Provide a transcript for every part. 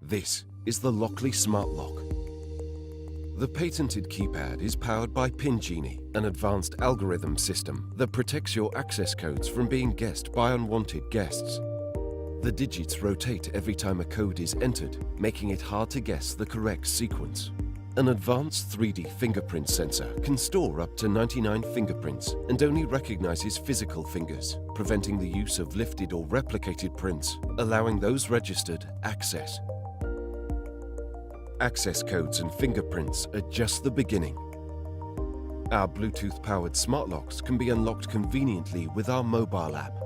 This is the Lockley Smart Lock. The patented keypad is powered by PinGenie, an advanced algorithm system that protects your access codes from being guessed by unwanted guests. The digits rotate every time a code is entered, making it hard to guess the correct sequence. An advanced 3D fingerprint sensor can store up to 99 fingerprints and only recognizes physical fingers, preventing the use of lifted or replicated prints, allowing those registered access. Access codes and fingerprints are just the beginning. Our Bluetooth-powered smart locks can be unlocked conveniently with our mobile app.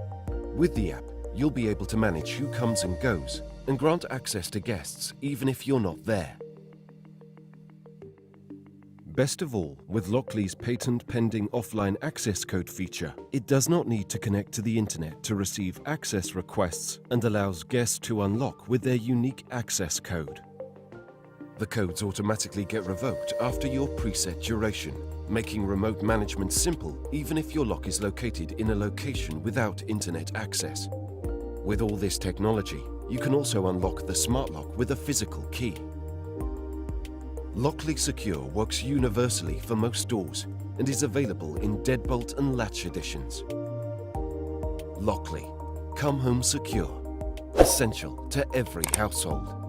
With the app, you'll be able to manage who comes and goes and grant access to guests even if you're not there. Best of all, with Lockley's patent-pending offline access code feature, it does not need to connect to the internet to receive access requests and allows guests to unlock with their unique access code. The codes automatically get revoked after your preset duration, making remote management simple even if your lock is located in a location without internet access. With all this technology, you can also unlock the smart lock with a physical key. Lockley Secure works universally for most doors and is available in deadbolt and latch editions. Lockley, come home secure, essential to every household.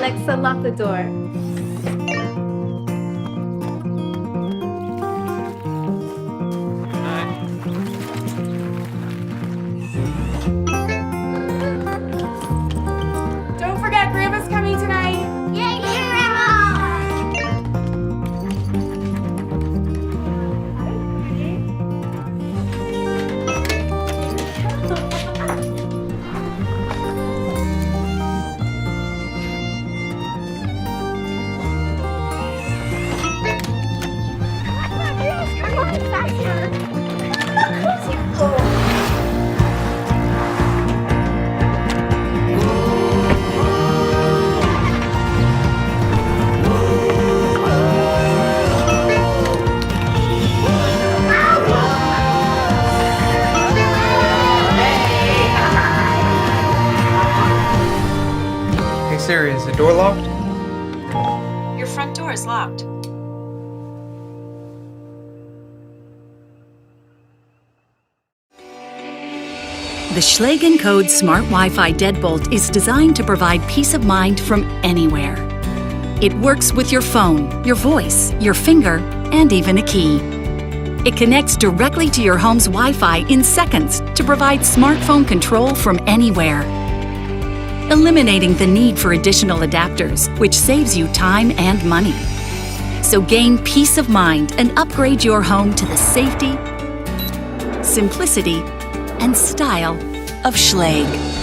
Alexa, lock the door. Siri, is the door locked? Your front door is locked. The Schlage encode Smart Wi-Fi deadbolt is designed to provide peace of mind from anywhere. It works with your phone, your voice, your finger, and even a key. It connects directly to your home's Wi-Fi in seconds to provide smartphone control from anywhere, eliminating the need for additional adapters, which saves you time and money. So gain peace of mind and upgrade your home to the safety, simplicity, and style of Schlage.